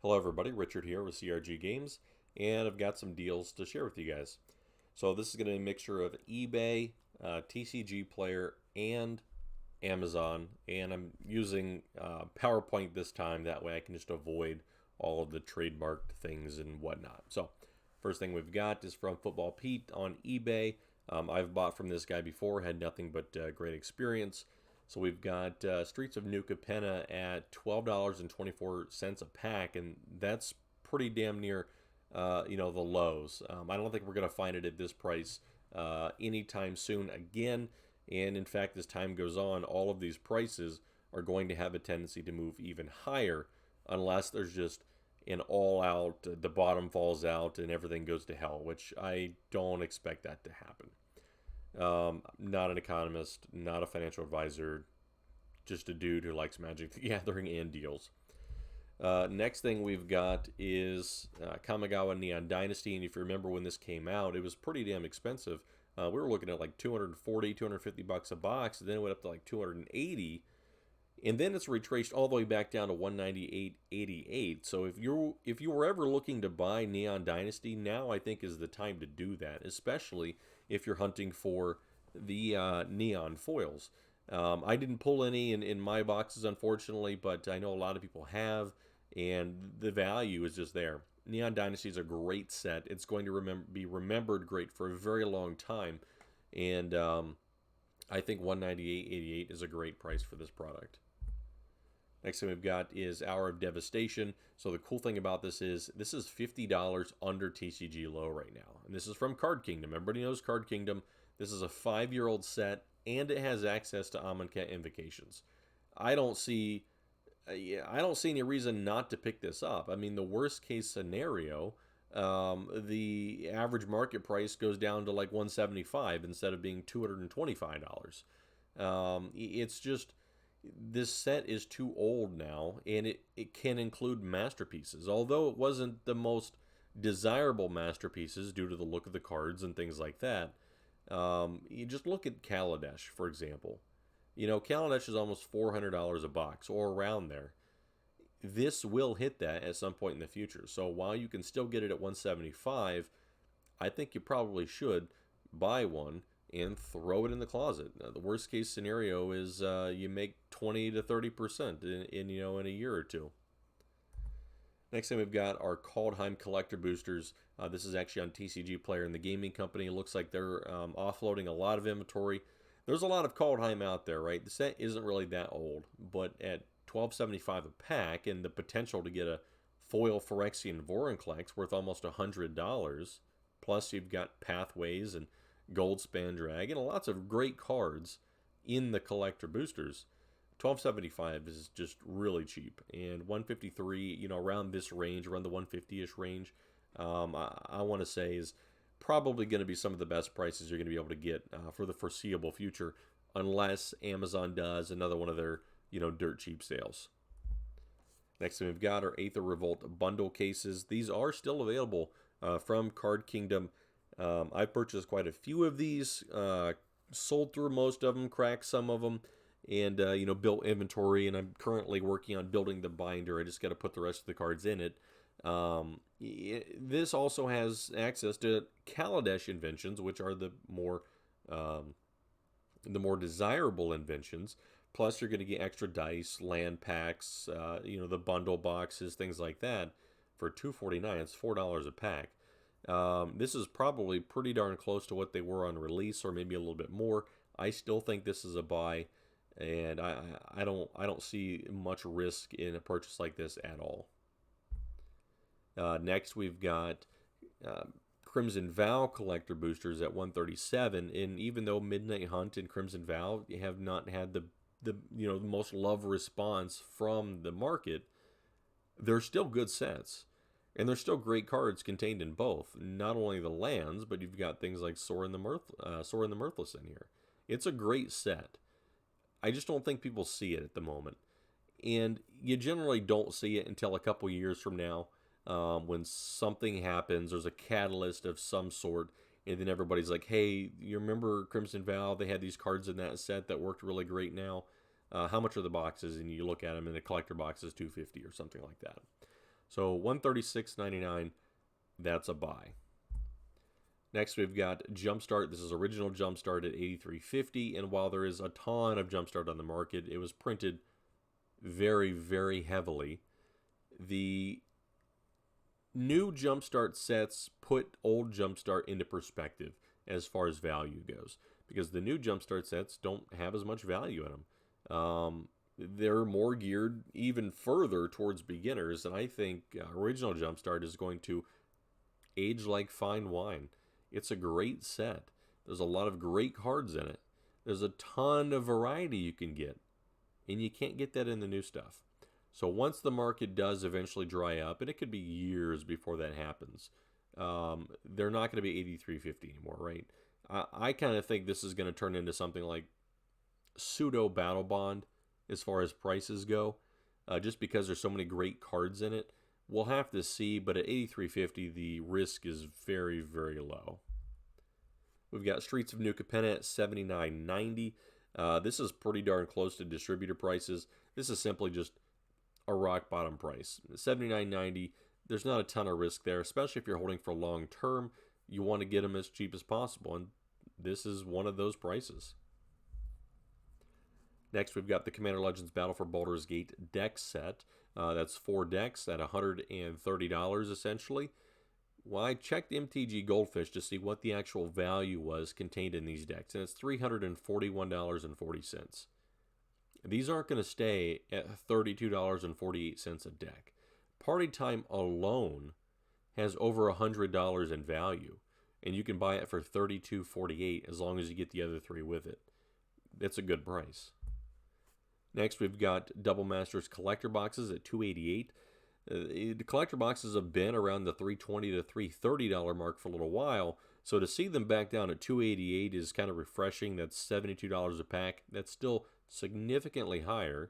Hello everybody, Richard here with CRG Games, and I've got some deals to share with you guys. So this is going to be a mixture of eBay, TCG Player, and Amazon, and I'm using PowerPoint this time, that way I can just avoid all of the trademarked things and whatnot. So first thing we've got is from Football Pete on eBay. I've bought from this guy before, had nothing but great experience. So we've got Streets of Nuka Penna at $12.24 a pack, and that's pretty damn near, the lows. I don't think we're going to find it at this price anytime soon again. And in fact, as time goes on, all of these prices are going to have a tendency to move even higher unless there's just an all out, the bottom falls out and everything goes to hell, which I don't expect that to happen. Not an economist, not a financial advisor, just a dude who likes Magic the Gathering and deals. Next thing we've got is Kamigawa Neon Dynasty, and if you remember when this came out, it was pretty damn expensive. We were looking at like 240, 250 bucks a box, and then it went up to like 280, and then it's retraced all the way back down to 198.88. So if you were ever looking to buy Neon Dynasty, now I think is the time to do that, especially if you're hunting for the neon foils. I didn't pull any in my boxes, unfortunately, but I know a lot of people have, and the value is just there. Neon Dynasty is a great set. It's going to be remembered great for a very long time, and I think 198.88 is a great price for this product. Next thing we've got is Hour of Devastation. So the cool thing about this is $50 under TCG low right now. And this is from Card Kingdom. Everybody knows Card Kingdom. This is a 5-year-old set, and it has access to Amonkhet Invocations. I don't see any reason not to pick this up. I mean, the worst case scenario, the average market price goes down to like 175 instead of being $225. It's just this set is too old now, and it can include masterpieces. Although it wasn't the most desirable masterpieces due to the look of the cards and things like that. You just look at Kaladesh, for example. Kaladesh is almost $400 a box or around there. This will hit that at some point in the future. So while you can still get it at 175, I think you probably should buy one and throw it in the closet. The worst case scenario is you make 20 to 30% in a year or two. Next thing we've got are Kaldheim collector boosters. This is actually on TCG Player and the gaming company. It looks like they're offloading a lot of inventory. There's a lot of Kaldheim out there, right? The set isn't really that old, but at $12.75 a pack and the potential to get a foil Phyrexian Vorinclex worth almost $100, plus you've got Pathways and Goldspan Dragon and lots of great cards in the collector boosters. $12.75 is just really cheap, and 153, around this range, around the 150-ish range, I want to say is probably going to be some of the best prices you're going to be able to get for the foreseeable future, unless Amazon does another one of their dirt cheap sales. Next thing we've got are Aether Revolt bundle cases. These are still available from Card Kingdom. I've purchased quite a few of these, sold through most of them, cracked some of them, and built inventory. And I'm currently working on building the binder. I just got to put the rest of the cards in it. This also has access to Kaladesh inventions, which are the more desirable inventions. Plus, you're going to get extra dice, land packs, the bundle boxes, things like that. For $2.49, it's $4 a pack. This is probably pretty darn close to what they were on release, or maybe a little bit more. I still think this is a buy, and I don't see much risk in a purchase like this at all. Next, we've got Crimson Vow collector boosters at 137, and even though Midnight Hunt and Crimson Vow have not had the most love response from the market, they're still good sets. And there's still great cards contained in both. Not only the lands, but you've got things like Sora and the Mirthless in here. It's a great set. I just don't think people see it at the moment. And you generally don't see it until a couple years from now, when something happens, there's a catalyst of some sort, and then everybody's like, hey, you remember Crimson Vow? They had these cards in that set that worked really great now. How much are the boxes? And you look at them, and the collector box is $250 or something like that. So $136.99, that's a buy. Next, we've got Jumpstart. This is original Jumpstart at $83.50, and while there is a ton of Jumpstart on the market, it was printed very, very heavily. The new Jumpstart sets put old Jumpstart into perspective as far as value goes, because the new Jumpstart sets don't have as much value in them. They're more geared even further towards beginners, and I think original Jumpstart is going to age like fine wine. It's a great set. There's a lot of great cards in it. There's a ton of variety you can get, and you can't get that in the new stuff. So once the market does eventually dry up, and it could be years before that happens, they're not going to be $83.50 anymore, right? I kind of think this is going to turn into something like pseudo Battle Bond as far as prices go, just because there's so many great cards in it. We'll have to see, but at $83.50, the risk is very, very low. We've got Streets of Nuka Penna at $79.90. This is pretty darn close to distributor prices. This is simply just a rock bottom price. $79.90. There's not a ton of risk there, especially if you're holding for long term. You want to get them as cheap as possible, and this is one of those prices. Next, we've got the Commander Legends Battle for Baldur's Gate deck set. That's 4 decks at $130 essentially. Well, I checked MTG Goldfish to see what the actual value was contained in these decks, and it's $341.40. These aren't going to stay at $32.48 a deck. Party Time alone has over $100 in value, and you can buy it for $32.48 as long as you get the other 3 with it. That's a good price. Next, we've got Double Masters collector boxes at $288. The collector boxes have been around the $320 to $330 mark for a little while, so to see them back down at $288 is kind of refreshing. That's $72 a pack. That's still significantly higher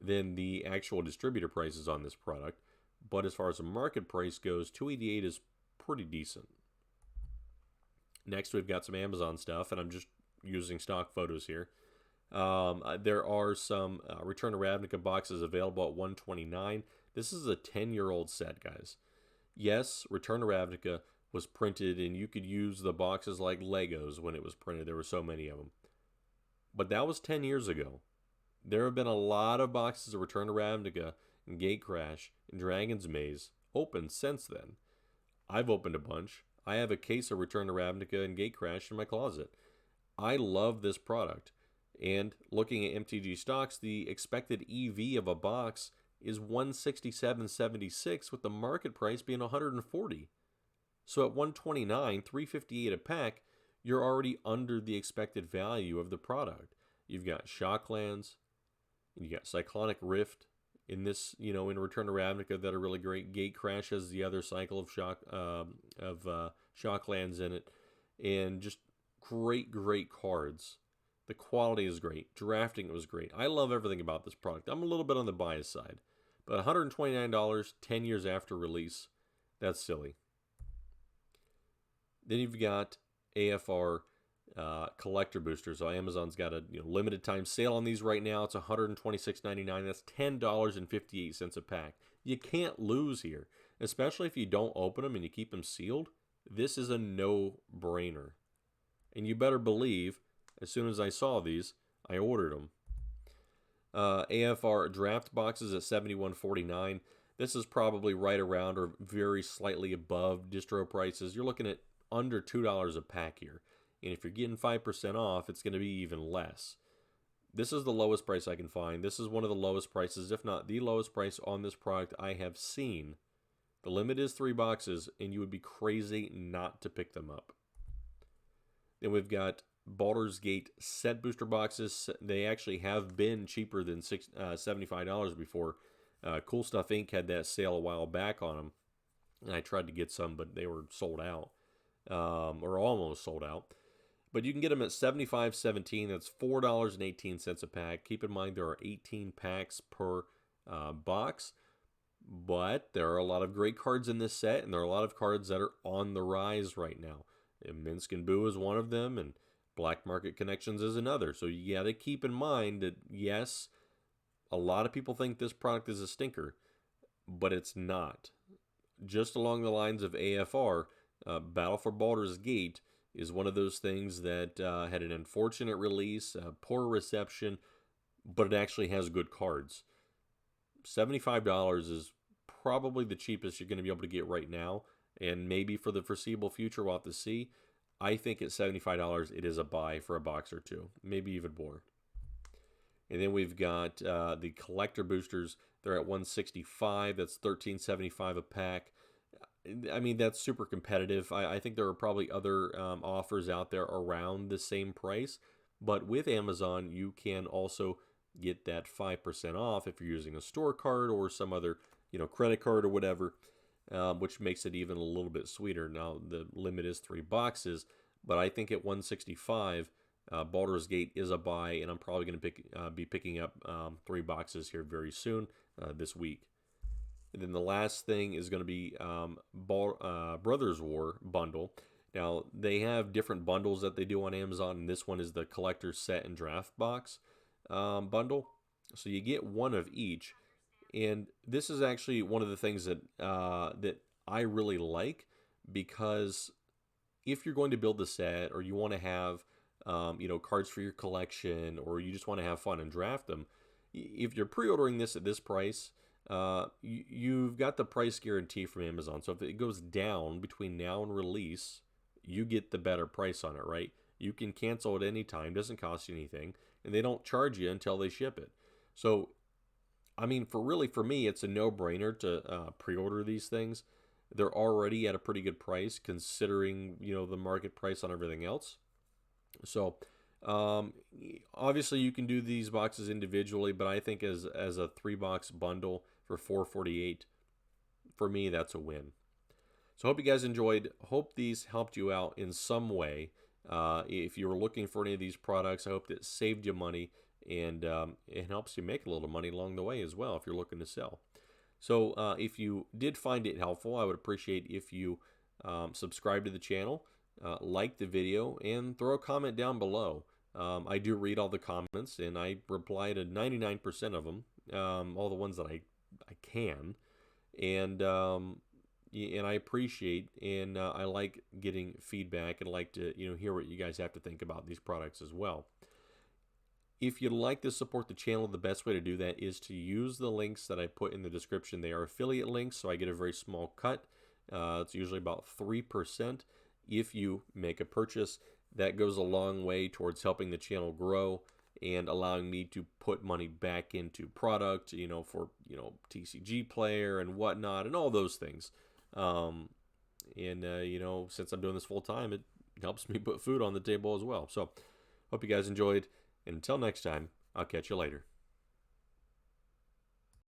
than the actual distributor prices on this product, but as far as the market price goes, $288 is pretty decent. Next, we've got some Amazon stuff, and I'm just using stock photos here. There are some Return to Ravnica boxes available at $129. This is a 10-year-old set, guys. Yes, Return to Ravnica was printed, and you could use the boxes like Legos when it was printed. There were so many of them. But that was 10 years ago. There have been a lot of boxes of Return to Ravnica and Gatecrash and Dragon's Maze opened since then. I've opened a bunch. I have a case of Return to Ravnica and Gatecrash in my closet. I love this product. And looking at MTG stocks, the expected EV of a box is $167.76 with the market price being $140. So at $129, $358 a pack, you're already under the expected value of the product. You've got Shocklands, you got Cyclonic Rift in this, in Return to Ravnica that are really great. Gatecrash has the other cycle of Shocklands in it, and just great cards. The quality is great. Drafting was great. I love everything about this product. I'm a little bit on the bias side, but $129 10 years after release, that's silly. Then you've got AFR collector boosters. So Amazon's got a limited time sale on these right now. It's $126.99. That's $10.58 a pack. You can't lose here, especially if you don't open them and you keep them sealed. This is a no-brainer. And you better believe, as soon as I saw these, I ordered them. AFR draft boxes at $71.49. This is probably right around or very slightly above distro prices. You're looking at under $2 a pack here. And if you're getting 5% off, it's going to be even less. This is the lowest price I can find. This is one of the lowest prices, if not the lowest price on this product I have seen. The limit is 3 boxes, and you would be crazy not to pick them up. Then we've got Baldur's Gate set booster boxes. They actually have been cheaper than $75 before. Cool Stuff Inc. had that sale a while back on them, and I tried to get some, but they were sold out, or almost sold out. But you can get them at $75.17. That's $4.18 a pack. Keep in mind there are 18 packs per box, but there are a lot of great cards in this set, and there are a lot of cards that are on the rise right now. And Minsk and Boo is one of them, and Black Market Connections is another. So you got to keep in mind that, yes, a lot of people think this product is a stinker. but it's not. Just along the lines of AFR, Battle for Baldur's Gate is one of those things that had an unfortunate release, poor reception, but it actually has good cards. $75 is probably the cheapest you're going to be able to get right now, and maybe for the foreseeable future we'll have to see. I think at $75 it is a buy for a box or two, maybe even more. And then we've got the collector boosters. They're at $165. That's $13.75 a pack. I mean, that's super competitive. I think there are probably other offers out there around the same price. But with Amazon, you can also get that 5% off if you're using a store card or some other, credit card or whatever, which makes it even a little bit sweeter. Now, the limit is 3 boxes, but I think at $165, Baldur's Gate is a buy, and I'm probably going to be picking up 3 boxes here very soon this week. And then the last thing is going to be Brothers War bundle. Now, they have different bundles that they do on Amazon, and this one is the collector's set and draft box bundle. So you get one of each. And this is actually one of the things that that I really like, because if you're going to build the set, or you want to have cards for your collection, or you just want to have fun and draft them, if you're pre-ordering this at this price, you've got the price guarantee from Amazon. So if it goes down between now and release, you get the better price on it, right? You can cancel at any time, doesn't cost you anything, and they don't charge you until they ship it. So, I mean, for me, it's a no-brainer to pre-order these things. They're already at a pretty good price considering, the market price on everything else. So, obviously you can do these boxes individually, but I think as a 3-box bundle for $4.48, for me, that's a win. So I hope you guys enjoyed. Hope these helped you out in some way. If you were looking for any of these products, I hope that saved you money, and it helps you make a little money along the way as well if you're looking to sell. So if you did find it helpful, I would appreciate if you subscribe to the channel, like the video, and throw a comment down below. I do read all the comments, and I reply to 99% of them, all the ones that I can, and I appreciate, and I like getting feedback, and like to hear what you guys have to think about these products as well. If you'd like to support the channel, the best way to do that is to use the links that I put in the description. They are affiliate links, so I get a very small cut. It's usually about 3% if you make a purchase. That goes a long way towards helping the channel grow and allowing me to put money back into product, for, TCG player and whatnot and all those things. Since I'm doing this full time, it helps me put food on the table as well. So hope you guys enjoyed. And until next time, I'll catch you later.